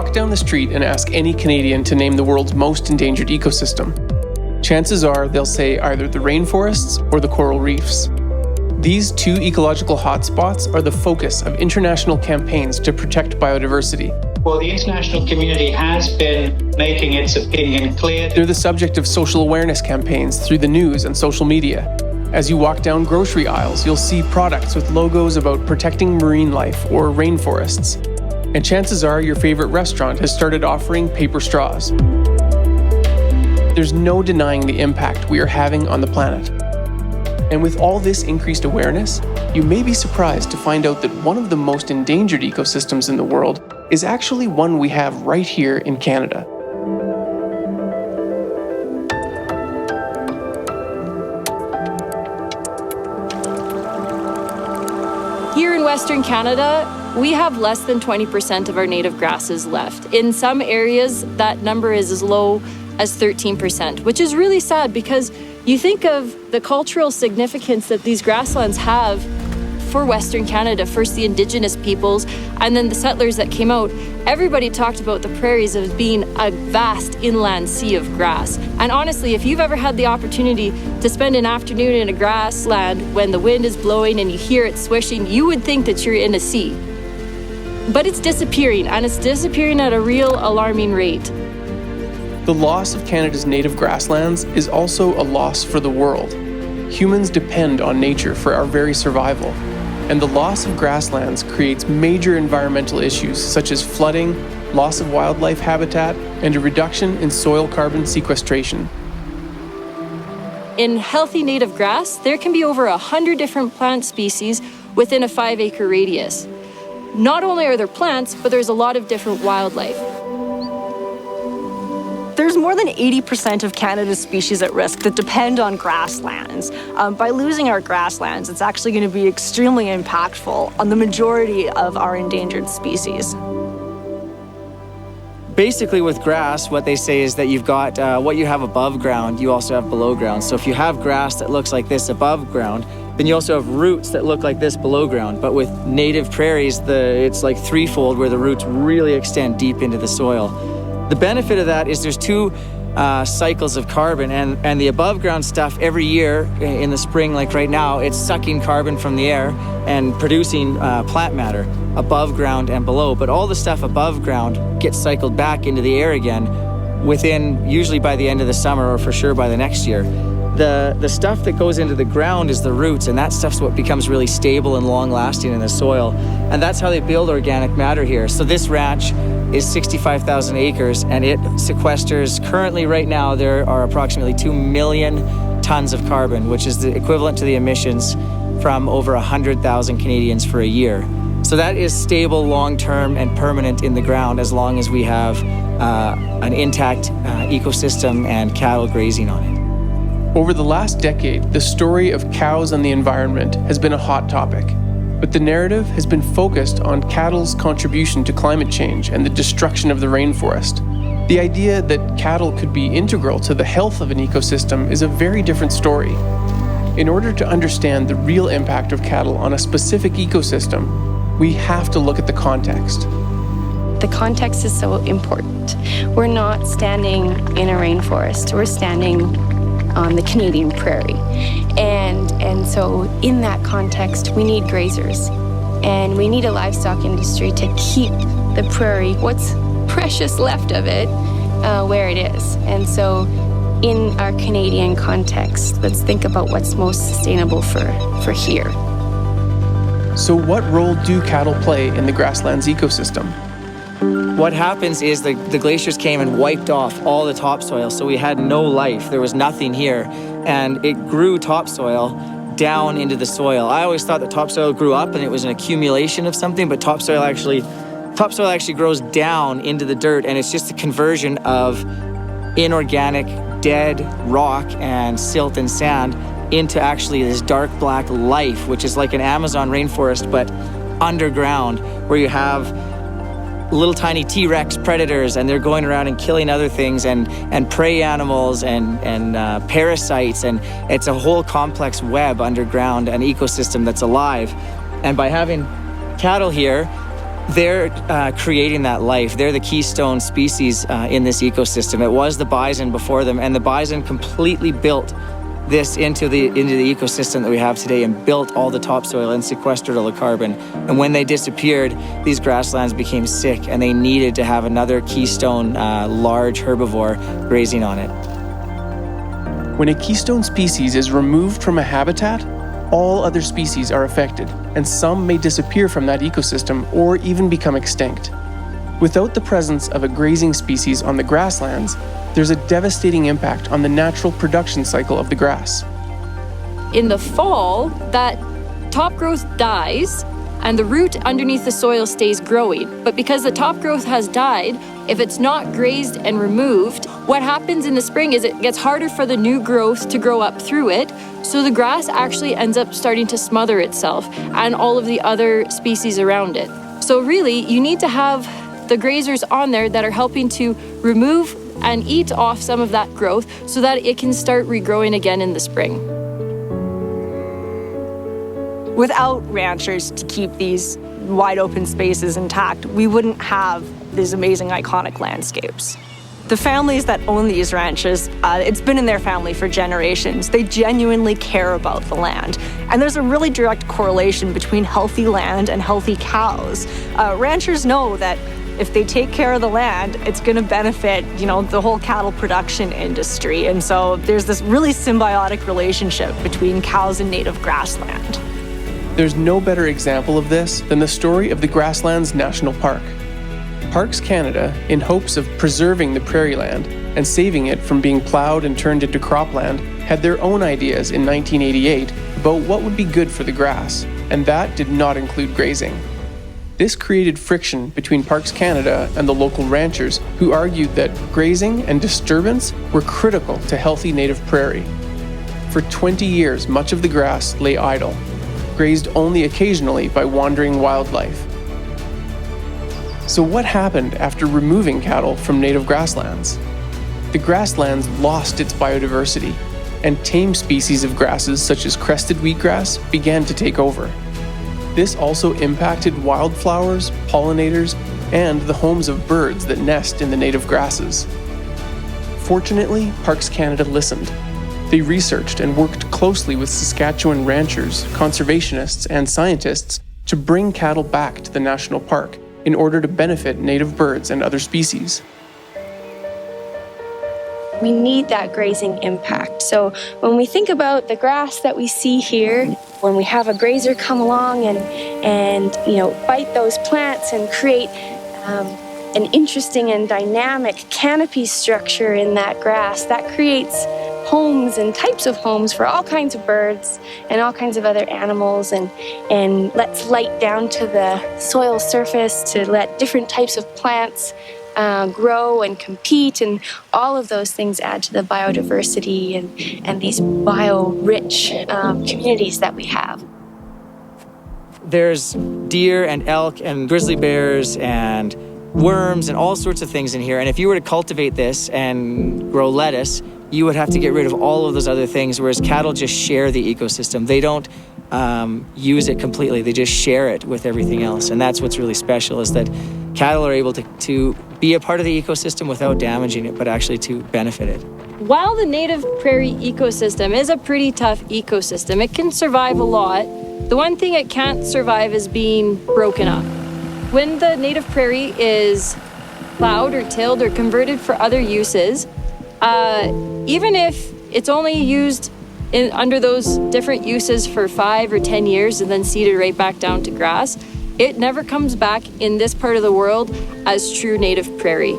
Walk down the street and ask any Canadian to name the world's most endangered ecosystem. Chances are they'll say either the rainforests or the coral reefs. These two ecological hotspots are the focus of international campaigns to protect biodiversity. Well, the international community has been making its opinion clear. They're the subject of social awareness campaigns through the news and social media. As you walk down grocery aisles, you'll see products with logos about protecting marine life or rainforests. And chances are your favorite restaurant has started offering paper straws. There's no denying the impact we are having on the planet. And with all this increased awareness, you may be surprised to find out that one of the most endangered ecosystems in the world is actually one we have right here in Canada. Here in Western Canada, we have less than 20% of our native grasses left. In some areas, that number is as low as 13%, which is really sad because you think of the cultural significance that these grasslands have for Western Canada, first the Indigenous peoples, and then the settlers that came out. Everybody talked about the prairies as being a vast inland sea of grass. And honestly, if you've ever had the opportunity to spend an afternoon in a grassland when the wind is blowing and you hear it swishing, you would think that you're in a sea. But it's disappearing, and it's disappearing at a real alarming rate. The loss of Canada's native grasslands is also a loss for the world. Humans depend on nature for our very survival, and the loss of grasslands creates major environmental issues such as flooding, loss of wildlife habitat, and a reduction in soil carbon sequestration. In healthy native grass, there can be over 100 different plant species within a 5-acre radius. Not only are there plants, but there's a lot of different wildlife. There's more than 80% of Canada's species at risk that depend on grasslands. By losing our grasslands, it's actually going to be extremely impactful on the majority of our endangered species. Basically with grass, what they say is that you've got what you have above ground, you also have below ground. So if you have grass that looks like this above ground, then you also have roots that look like this below ground. But with native prairies, it's like threefold, where the roots really extend deep into the soil. The benefit of that is there's two cycles of carbon, and the above ground stuff every year in the spring, like right now, it's sucking carbon from the air and producing plant matter above ground and below. But all the stuff above ground gets cycled back into the air again usually by the end of the summer, or for sure by the next year. The stuff that goes into the ground is the roots, and that stuff's what becomes really stable and long-lasting in the soil. And that's how they build organic matter here. So this ranch is 65,000 acres, and it sequesters, currently right now, there are approximately 2 million tons of carbon, which is the equivalent to the emissions from over 100,000 Canadians for a year. So that is stable, long-term, and permanent in the ground as long as we have an intact ecosystem and cattle grazing on it. Over the last decade, the story of cows and the environment has been a hot topic, but the narrative has been focused on cattle's contribution to climate change and the destruction of the rainforest. The idea that cattle could be integral to the health of an ecosystem is a very different story. In order to understand the real impact of cattle on a specific ecosystem, we have to look at the context. The context is so important. We're not standing in a rainforest, we're standing on the Canadian prairie. And so in that context, we need grazers. And we need a livestock industry to keep the prairie, what's precious left of it, where it is. And so in our Canadian context, let's think about what's most sustainable for here. So what role do cattle play in the grasslands ecosystem? What happens is the glaciers came and wiped off all the topsoil, so we had no life. There was nothing here, and it grew topsoil down into the soil. I always thought that topsoil grew up and it was an accumulation of something, but topsoil actually grows down into the dirt, and it's just a conversion of inorganic, dead rock and silt and sand into actually this dark black life, which is like an Amazon rainforest, but underground, where you have little tiny T-Rex predators, and they're going around and killing other things, and prey animals and parasites, and it's a whole complex web underground, an ecosystem that's alive. And by having cattle here, They're creating that life. They're the keystone species in this ecosystem. It was the bison before them, and the bison completely built this into the ecosystem that we have today and built all the topsoil and sequestered all the carbon. And when they disappeared, these grasslands became sick, and they needed to have another keystone large herbivore grazing on it. When a keystone species is removed from a habitat, all other species are affected, and some may disappear from that ecosystem or even become extinct. Without the presence of a grazing species on the grasslands, there's a devastating impact on the natural production cycle of the grass. In the fall, that top growth dies and the root underneath the soil stays growing. But because the top growth has died, if it's not grazed and removed, what happens in the spring is it gets harder for the new growth to grow up through it. So the grass actually ends up starting to smother itself and all of the other species around it. So really, you need to have the grazers on there that are helping to remove and eat off some of that growth so that it can start regrowing again in the spring. Without ranchers to keep these wide open spaces intact, we wouldn't have these amazing iconic landscapes. The families that own these ranches, it's been in their family for generations. They genuinely care about the land. And there's a really direct correlation between healthy land and healthy cows. Ranchers know that if they take care of the land, it's going to benefit, the whole cattle production industry. And so there's this really symbiotic relationship between cows and native grassland. There's no better example of this than the story of the Grasslands National Park. Parks Canada, in hopes of preserving the prairie land and saving it from being plowed and turned into cropland, had their own ideas in 1988 about what would be good for the grass, and that did not include grazing. This created friction between Parks Canada and the local ranchers, who argued that grazing and disturbance were critical to healthy native prairie. For 20 years, much of the grass lay idle, grazed only occasionally by wandering wildlife. So what happened after removing cattle from native grasslands? The grasslands lost its biodiversity, and tame species of grasses such as crested wheatgrass began to take over. This also impacted wildflowers, pollinators, and the homes of birds that nest in the native grasses. Fortunately, Parks Canada listened. They researched and worked closely with Saskatchewan ranchers, conservationists, and scientists to bring cattle back to the national park in order to benefit native birds and other species. We need that grazing impact. So when we think about the grass that we see here, when we have a grazer come along and bite those plants and create an interesting and dynamic canopy structure in that grass, that creates homes and types of homes for all kinds of birds and all kinds of other animals, and lets light down to the soil surface to let different types of plants grow and compete, and all of those things add to the biodiversity and these bio-rich communities that we have. There's deer and elk and grizzly bears and worms and all sorts of things in here, and if you were to cultivate this and grow lettuce, you would have to get rid of all of those other things, whereas cattle just share the ecosystem. They don't use it completely, they just share it with everything else, and that's what's really special, is that cattle are able to be a part of the ecosystem without damaging it, but actually to benefit it. While the native prairie ecosystem is a pretty tough ecosystem, it can survive a lot. The one thing it can't survive is being broken up. When the native prairie is plowed or tilled or converted for other uses, even if it's only used under those different uses for 5 or 10 years and then seeded right back down to grass, it never comes back in this part of the world as true native prairie.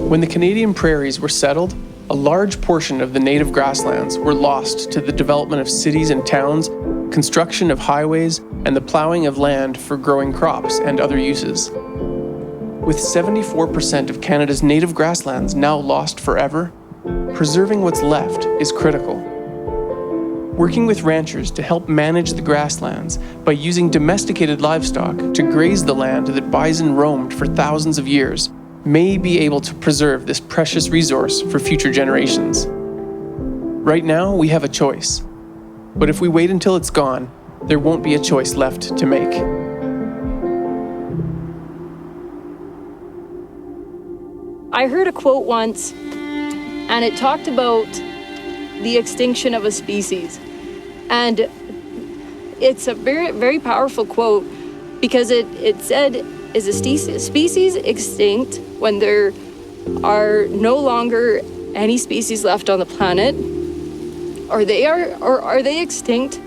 When the Canadian prairies were settled, a large portion of the native grasslands were lost to the development of cities and towns, construction of highways, and the plowing of land for growing crops and other uses. With 74% of Canada's native grasslands now lost forever, preserving what's left is critical. Working with ranchers to help manage the grasslands by using domesticated livestock to graze the land that bison roamed for thousands of years may be able to preserve this precious resource for future generations. Right now, we have a choice. But if we wait until it's gone, there won't be a choice left to make. I heard a quote once, and it talked about the extinction of a species. And it's a very, very powerful quote because it said, is a species extinct when there are no longer any species left on the planet? Or are they extinct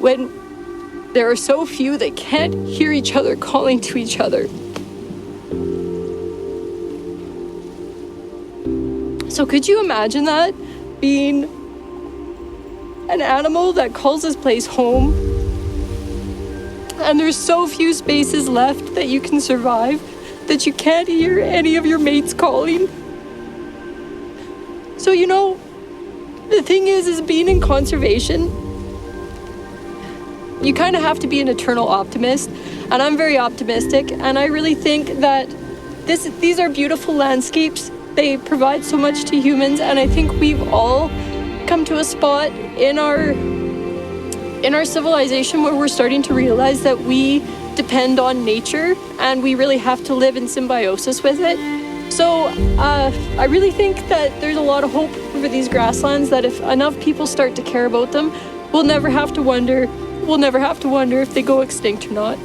when there are so few that can't hear each other calling to each other? So could you imagine that, being an animal that calls this place home, and there's so few spaces left that you can survive that you can't hear any of your mates calling? So, you know, the thing is being in conservation, you kind of have to be an eternal optimist, and I'm very optimistic, and I really think that these are beautiful landscapes. They provide so much to humans, and I think we've all come to a spot in our civilization where we're starting to realize that we depend on nature and we really have to live in symbiosis with it. So I really think that there's a lot of hope for these grasslands, that if enough people start to care about them, we'll never have to wonder if they go extinct or not.